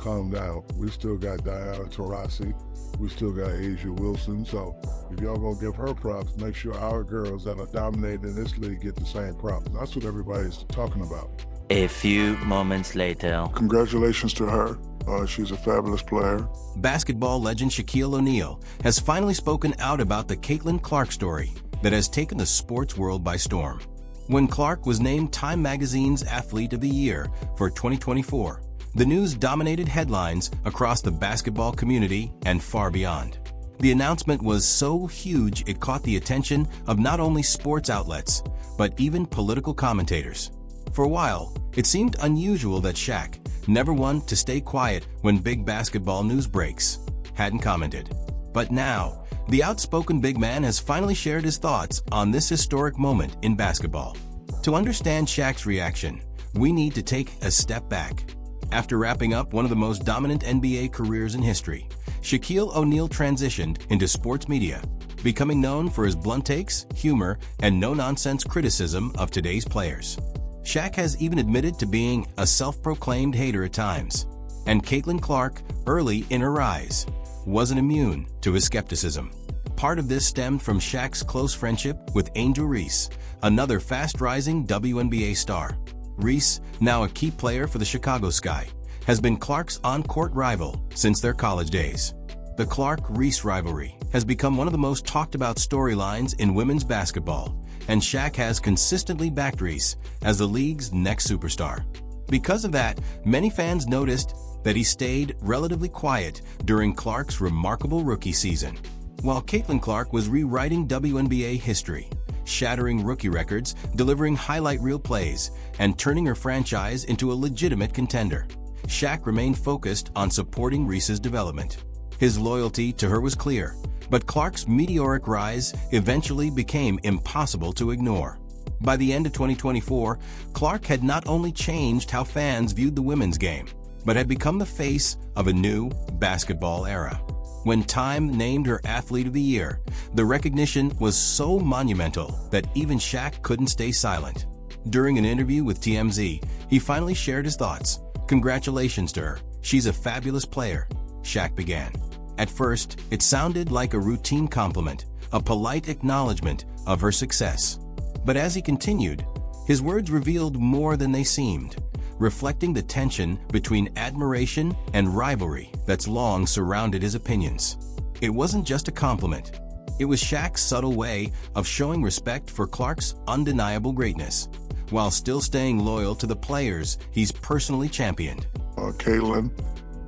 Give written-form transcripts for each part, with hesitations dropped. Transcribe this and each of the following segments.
calm down. We still got Diana Taurasi. We still got Asia Wilson. So if y'all gonna give her props, make sure our girls that are dominating in this league get the same props. That's what everybody's talking about. A few moments later. Congratulations to her. She's a fabulous player. Basketball legend Shaquille O'Neal has finally spoken out about the Caitlin Clark story that has taken the sports world by storm. When Clark was named Time Magazine's Athlete of the Year for 2024, the news dominated headlines across the basketball community and far beyond. The announcement was so huge it caught the attention of not only sports outlets, but even political commentators. For a while, it seemed unusual that Shaq, never one to stay quiet when big basketball news breaks, hadn't commented. But now, the outspoken big man has finally shared his thoughts on this historic moment in basketball. To understand Shaq's reaction, we need to take a step back. After wrapping up one of the most dominant NBA careers in history, Shaquille O'Neal transitioned into sports media, becoming known for his blunt takes, humor, and no-nonsense criticism of today's players. Shaq has even admitted to being a self-proclaimed hater at times, and Caitlin Clark, early in her rise, wasn't immune to his skepticism. Part of this stemmed from Shaq's close friendship with Angel Reese, another fast-rising WNBA star. Reese, now a key player for the Chicago Sky, has been Clark's on-court rival since their college days. The Clark-Reese rivalry has become one of the most talked-about storylines in women's basketball, and Shaq has consistently backed Reese as the league's next superstar. Because of that, many fans noticed that he stayed relatively quiet during Clark's remarkable rookie season. While Caitlin Clark was rewriting WNBA history, shattering rookie records, delivering highlight reel plays, and turning her franchise into a legitimate contender, Shaq remained focused on supporting Reese's development. His loyalty to her was clear, but Clark's meteoric rise eventually became impossible to ignore. By the end of 2024, Clark had not only changed how fans viewed the women's game, but had become the face of a new basketball era. When Time named her Athlete of the Year, the recognition was so monumental that even Shaq couldn't stay silent. During an interview with TMZ, he finally shared his thoughts. "Congratulations to her. She's a fabulous player," Shaq began. At first, it sounded like a routine compliment, a polite acknowledgement of her success. But as he continued, his words revealed more than they seemed, reflecting the tension between admiration and rivalry that's long surrounded his opinions. It wasn't just a compliment. It was Shaq's subtle way of showing respect for Clark's undeniable greatness, while still staying loyal to the players he's personally championed. Caitlin,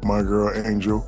my girl Angel,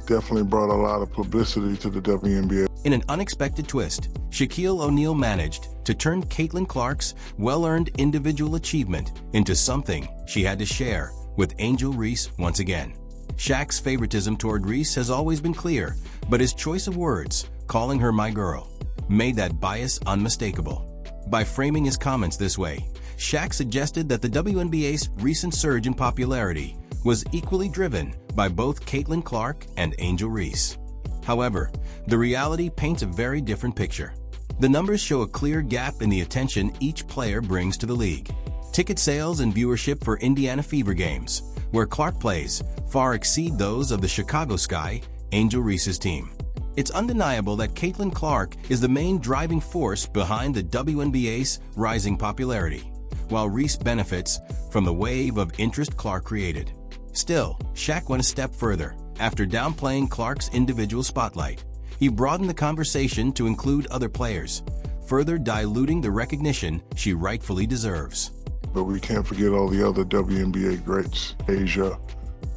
definitely brought a lot of publicity to the WNBA. In an unexpected twist, Shaquille O'Neal managed to turn Caitlin Clark's well-earned individual achievement into something she had to share with Angel Reese once again. Shaq's favoritism toward Reese has always been clear, but his choice of words, calling her my girl, made that bias unmistakable. By framing his comments this way, Shaq suggested that the WNBA's recent surge in popularity was equally driven by both Caitlin Clark and Angel Reese. However, the reality paints a very different picture. The numbers show a clear gap in the attention each player brings to the league. Ticket sales and viewership for Indiana Fever games, where Clark plays, far exceed those of the Chicago Sky, Angel Reese's team. It's undeniable that Caitlin Clark is the main driving force behind the WNBA's rising popularity, while Reese benefits from the wave of interest Clark created. Still, Shaq went a step further. After downplaying Clark's individual spotlight, he broadened the conversation to include other players, further diluting the recognition she rightfully deserves. But we can't forget all the other WNBA greats, Asia,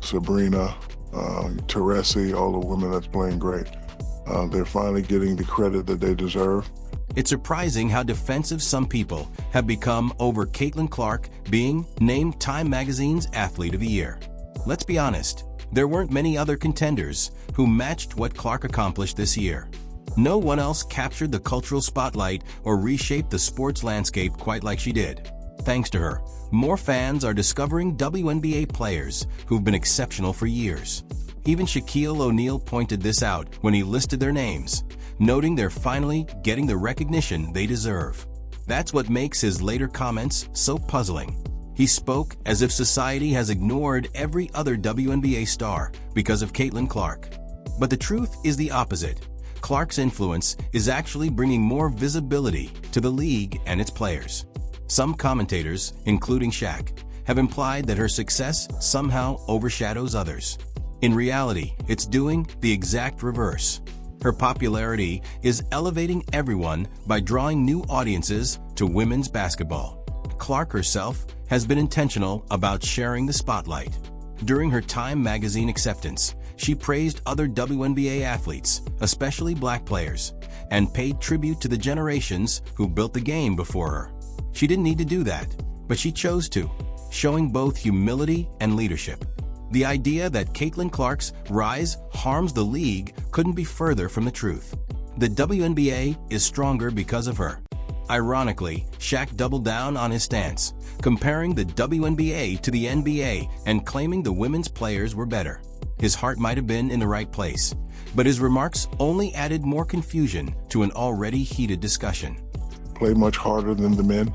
Sabrina, Teresi, all the women that's playing great. They're finally getting the credit that they deserve. It's surprising how defensive some people have become over Caitlin Clark being named Time Magazine's Athlete of the Year. Let's be honest, there weren't many other contenders who matched what Clark accomplished this year. No one else captured the cultural spotlight or reshaped the sports landscape quite like she did. Thanks to her, more fans are discovering WNBA players who've been exceptional for years. Even Shaquille O'Neal pointed this out when he listed their names, noting they're finally getting the recognition they deserve. That's what makes his later comments so puzzling. He spoke as if society has ignored every other WNBA star because of Caitlin Clark. But the truth is the opposite. Clark's influence is actually bringing more visibility to the league and its players. Some commentators, including Shaq, have implied that her success somehow overshadows others. In reality, it's doing the exact reverse. Her popularity is elevating everyone by drawing new audiences to women's basketball. Clark herself has been intentional about sharing the spotlight. During her Time magazine acceptance, she praised other WNBA athletes, especially black players, and paid tribute to the generations who built the game before her. She didn't need to do that, but she chose to, showing both humility and leadership. The idea that Caitlin Clark's rise harms the league couldn't be further from the truth. The WNBA is stronger because of her. Ironically, Shaq doubled down on his stance, comparing the WNBA to the NBA and claiming the women's players were better. His heart might have been in the right place, but his remarks only added more confusion to an already heated discussion. Play much harder than the men,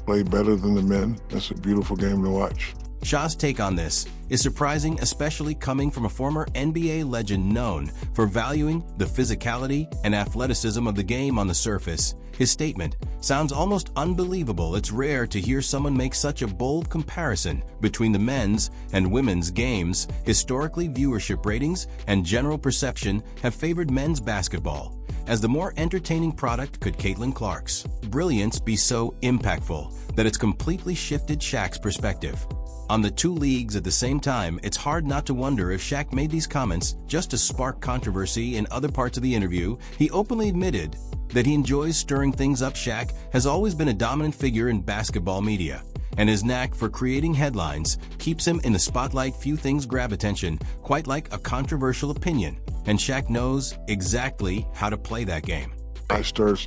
play better than the men. That's a beautiful game to watch. Shaw's take on this is surprising, especially coming from a former NBA legend known for valuing the physicality and athleticism of the game on the surface. His statement sounds almost unbelievable. It's rare to hear someone make such a bold comparison between the men's and women's games. Historically, viewership ratings and general perception have favored men's basketball. As the more entertaining product, could Caitlin Clark's brilliance be so impactful that it's completely shifted Shaq's perspective on the two leagues at the same time? It's hard not to wonder if Shaq made these comments just to spark controversy. In other parts of the interview, he openly admitted that he enjoys stirring things up. Shaq has always been a dominant figure in basketball media, and his knack for creating headlines keeps him in the spotlight. Few things grab attention quite like a controversial opinion, and Shaq knows exactly how to play that game. I stirred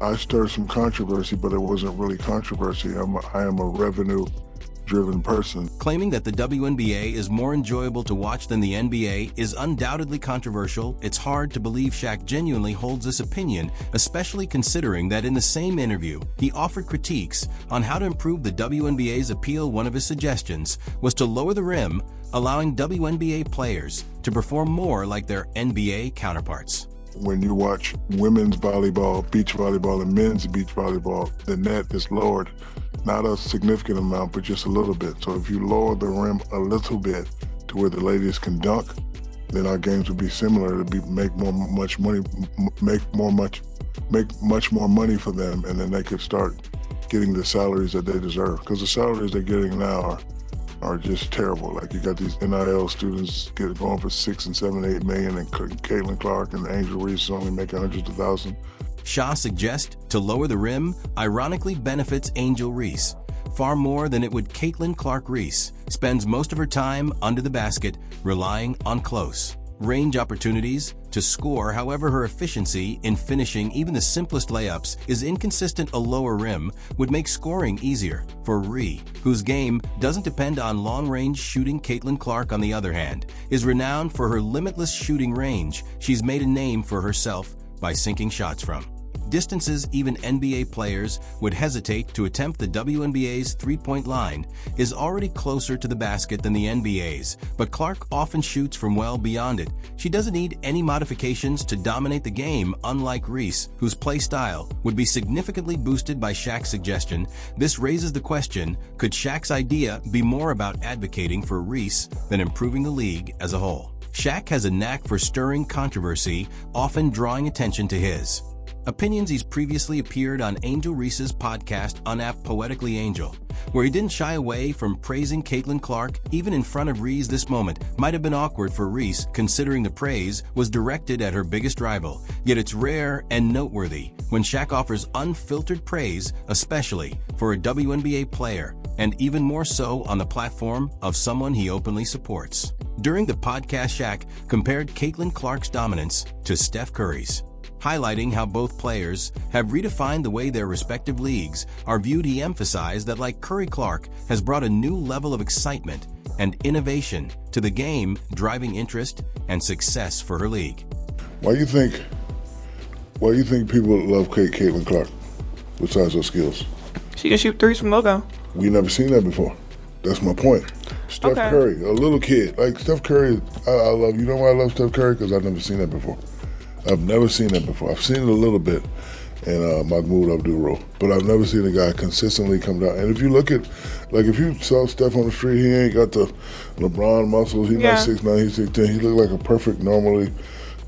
some controversy, but it wasn't really controversy. I am a revenue-driven person. Claiming that the WNBA is more enjoyable to watch than the NBA is undoubtedly controversial. It's hard to believe Shaq genuinely holds this opinion, especially considering that in the same interview, he offered critiques on how to improve the WNBA's appeal. One of his suggestions was to lower the rim, allowing WNBA players to perform more like their NBA counterparts. When you watch women's volleyball, beach volleyball, and men's beach volleyball, the net is lowered. Not a significant amount, but just a little bit. So if you lower the rim a little bit to where the ladies can dunk, then our games would be similar. Make much more money for them, and then they could start getting the salaries that they deserve. Because the salaries they're getting now are just terrible. Like, you got these NIL students going for $6 and $7, $8 million, and Caitlin Clark and Angel Reese only making hundreds of thousands. Shaw suggests to lower the rim ironically benefits Angel Reese far more than it would Caitlin Clark. Reese spends most of her time under the basket, relying on close range opportunities to score. However, her efficiency in finishing even the simplest layups is inconsistent. A lower rim would make scoring easier for Reese, whose game doesn't depend on long-range shooting. Caitlin Clark, on the other hand, is renowned for her limitless shooting range. She's made a name for herself by sinking shots from distances even NBA players would hesitate to attempt. The WNBA's three-point line is already closer to the basket than the NBA's, but Clark often shoots from well beyond it. She doesn't need any modifications to dominate the game, unlike Reese, whose play style would be significantly boosted by Shaq's suggestion. This raises the question, could Shaq's idea be more about advocating for Reese than improving the league as a whole? Shaq has a knack for stirring controversy, often drawing attention to his opinions. He's previously appeared on Angel Reese's podcast, Unapt Poetically Angel, where he didn't shy away from praising Caitlin Clark, even in front of Reese. This moment might have been awkward for Reese, considering the praise was directed at her biggest rival. Yet it's rare and noteworthy when Shaq offers unfiltered praise, especially for a WNBA player, and even more so on the platform of someone he openly supports. During the podcast, Shaq compared Caitlin Clark's dominance to Steph Curry's, highlighting how both players have redefined the way their respective leagues are viewed. He emphasized that, like Curry, Clark has brought a new level of excitement and innovation to the game, driving interest and success for her league. Why do you think people love Caitlin Clark besides her skills? She can shoot threes from logo. We never seen that before. That's my point. Steph Curry, a little kid. Like Steph Curry, I love, you know why I love Steph Curry? Because I've never seen that before. I've never seen that before. I've seen it a little bit in Mahmoud Abdul-Roh, but I've never seen a guy consistently come down. And if you look at, like if you saw Steph on the street, he ain't got the LeBron muscles. He's not 6'9", he's 6'10". He look like a perfect, normally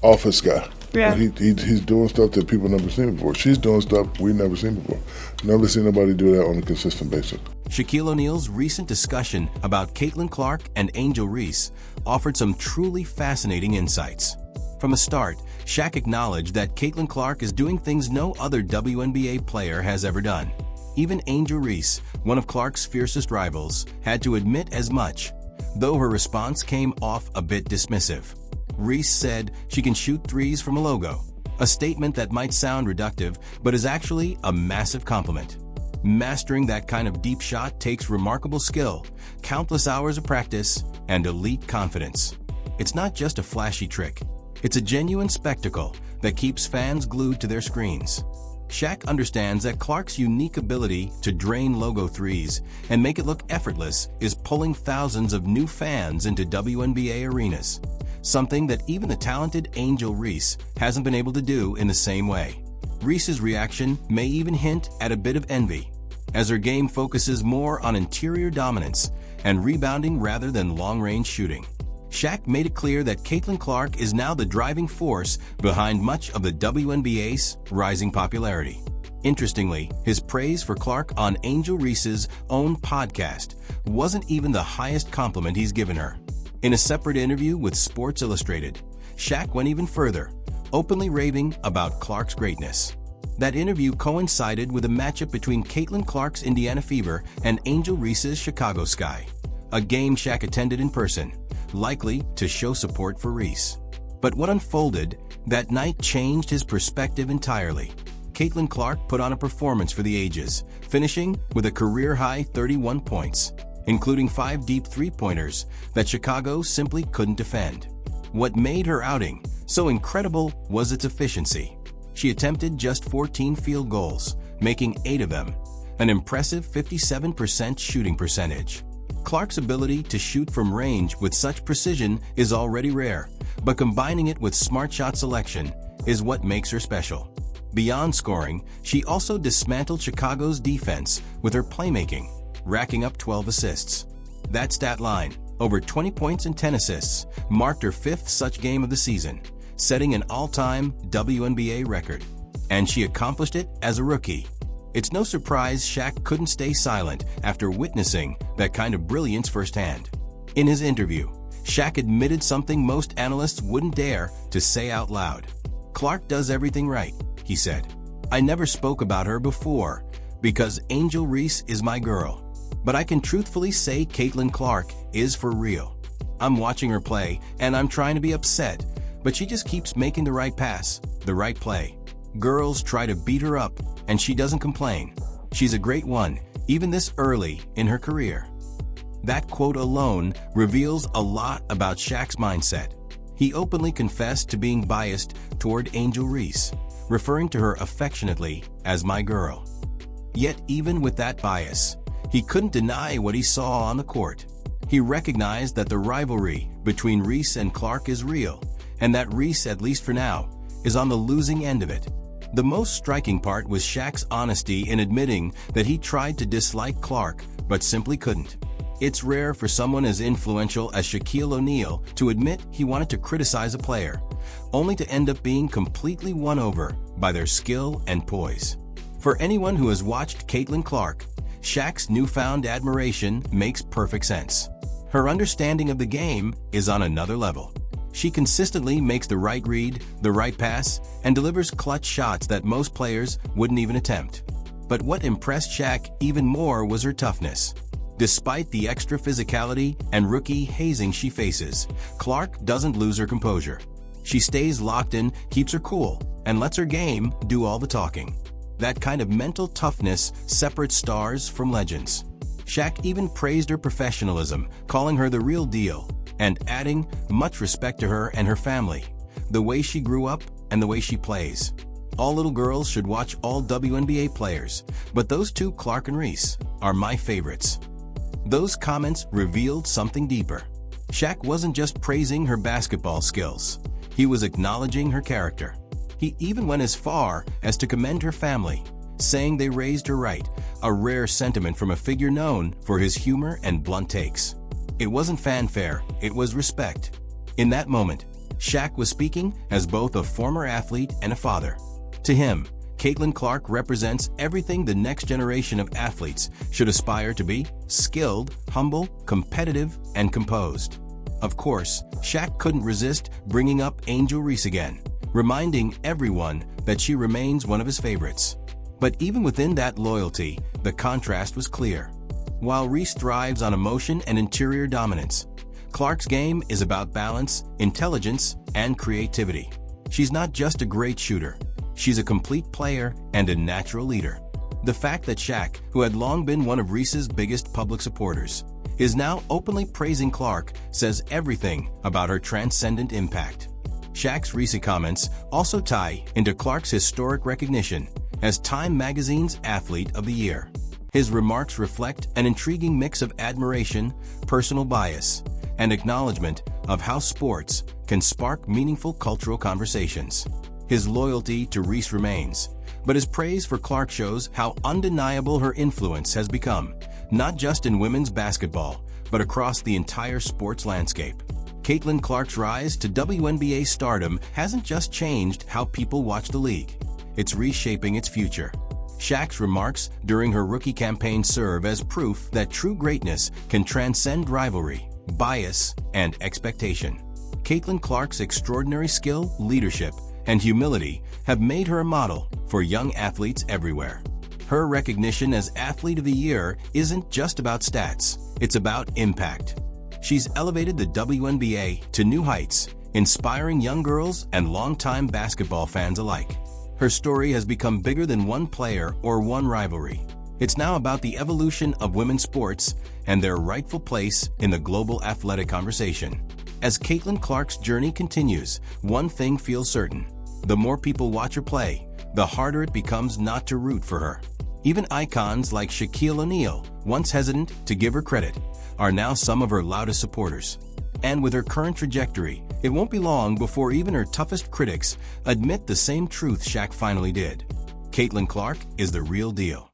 office guy. Yeah. He's doing stuff that people never seen before. She's doing stuff we've never seen before. Never seen nobody do that on a consistent basis. Shaquille O'Neal's recent discussion about Caitlin Clark and Angel Reese offered some truly fascinating insights. From the start, Shaq acknowledged that Caitlin Clark is doing things no other WNBA player has ever done. Even Angel Reese, one of Clark's fiercest rivals, had to admit as much, though her response came off a bit dismissive. Reese said she can shoot threes from a logo, a statement that might sound reductive, but is actually a massive compliment. Mastering that kind of deep shot takes remarkable skill, countless hours of practice, and elite confidence. It's not just a flashy trick. It's a genuine spectacle that keeps fans glued to their screens. Shaq understands that Clark's unique ability to drain logo threes and make it look effortless is pulling thousands of new fans into WNBA arenas, something that even the talented Angel Reese hasn't been able to do in the same way. Reese's reaction may even hint at a bit of envy, as her game focuses more on interior dominance and rebounding rather than long-range shooting. Shaq made it clear that Caitlin Clark is now the driving force behind much of the WNBA's rising popularity. Interestingly, his praise for Clark on Angel Reese's own podcast wasn't even the highest compliment he's given her. In a separate interview with Sports Illustrated, Shaq went even further, openly raving about Clark's greatness. That interview coincided with a matchup between Caitlin Clark's Indiana Fever and Angel Reese's Chicago Sky, a game Shaq attended in person, likely to show support for Reese. But what unfolded that night changed his perspective entirely. Caitlin Clark put on a performance for the ages, finishing with a career-high 31 points, including 5 deep three-pointers that Chicago simply couldn't defend. What made her outing so incredible was its efficiency. She attempted just 14 field goals, making 8 of them, an impressive 57% shooting percentage. Clark's ability to shoot from range with such precision is already rare, but combining it with smart shot selection is what makes her special. Beyond scoring, she also dismantled Chicago's defense with her playmaking, racking up 12 assists. That stat line, over 20 points and 10 assists, marked her 5th such game of the season, setting an all-time WNBA record. And she accomplished it as a rookie. It's no surprise Shaq couldn't stay silent after witnessing that kind of brilliance firsthand. In his interview, Shaq admitted something most analysts wouldn't dare to say out loud. "Clark does everything right," he said. "I never spoke about her before because Angel Reese is my girl. But I can truthfully say Caitlin Clark is for real. I'm watching her play and I'm trying to be upset, but she just keeps making the right pass, the right play. Girls try to beat her up, and she doesn't complain. She's a great one, even this early in her career." That quote alone reveals a lot about Shaq's mindset. He openly confessed to being biased toward Angel Reese, referring to her affectionately as "my girl." Yet even with that bias, he couldn't deny what he saw on the court. He recognized that the rivalry between Reese and Clark is real, and that Reese, at least for now, is on the losing end of it. The most striking part was Shaq's honesty in admitting that he tried to dislike Clark, but simply couldn't. It's rare for someone as influential as Shaquille O'Neal to admit he wanted to criticize a player, only to end up being completely won over by their skill and poise. For anyone who has watched Caitlin Clark, Shaq's newfound admiration makes perfect sense. Her understanding of the game is on another level. She consistently makes the right read, the right pass, and delivers clutch shots that most players wouldn't even attempt. But what impressed Shaq even more was her toughness. Despite the extra physicality and rookie hazing she faces, Clark doesn't lose her composure. She stays locked in, keeps her cool, and lets her game do all the talking. That kind of mental toughness separates stars from legends. Shaq even praised her professionalism, calling her the real deal, and adding much respect to her and her family, the way she grew up and the way she plays. All little girls should watch all WNBA players, but those two, Clark and Reese, are my favorites. Those comments revealed something deeper. Shaq wasn't just praising her basketball skills. He was acknowledging her character. He even went as far as to commend her family, saying they raised her right, a rare sentiment from a figure known for his humor and blunt takes. It wasn't fanfare, it was respect. In that moment, Shaq was speaking as both a former athlete and a father. To him, Caitlin Clark represents everything the next generation of athletes should aspire to be: skilled, humble, competitive, and composed. Of course, Shaq couldn't resist bringing up Angel Reese again, reminding everyone that she remains one of his favorites. But even within that loyalty, the contrast was clear. While Reese thrives on emotion and interior dominance, Clark's game is about balance, intelligence, and creativity. She's not just a great shooter. She's a complete player and a natural leader. The fact that Shaq, who had long been one of Reese's biggest public supporters, is now openly praising Clark says everything about her transcendent impact. Shaq's recent comments also tie into Clark's historic recognition as Time Magazine's Athlete of the Year. His remarks reflect an intriguing mix of admiration, personal bias, and acknowledgement of how sports can spark meaningful cultural conversations. His loyalty to Reese remains, but his praise for Clark shows how undeniable her influence has become, not just in women's basketball, but across the entire sports landscape. Caitlin Clark's rise to WNBA stardom hasn't just changed how people watch the league, it's reshaping its future. Shaq's remarks during her rookie campaign serve as proof that true greatness can transcend rivalry, bias, and expectation. Caitlin Clark's extraordinary skill, leadership, and humility have made her a model for young athletes everywhere. Her recognition as Athlete of the Year isn't just about stats, it's about impact. She's elevated the WNBA to new heights, inspiring young girls and longtime basketball fans alike. Her story has become bigger than one player or one rivalry. It's now about the evolution of women's sports and their rightful place in the global athletic conversation. As Caitlin Clark's journey continues, one thing feels certain: the more people watch her play, the harder it becomes not to root for her. Even icons like Shaquille O'Neal, once hesitant to give her credit, are now some of her loudest supporters. And with her current trajectory, it won't be long before even her toughest critics admit the same truth Shaq finally did. Caitlin Clark is the real deal.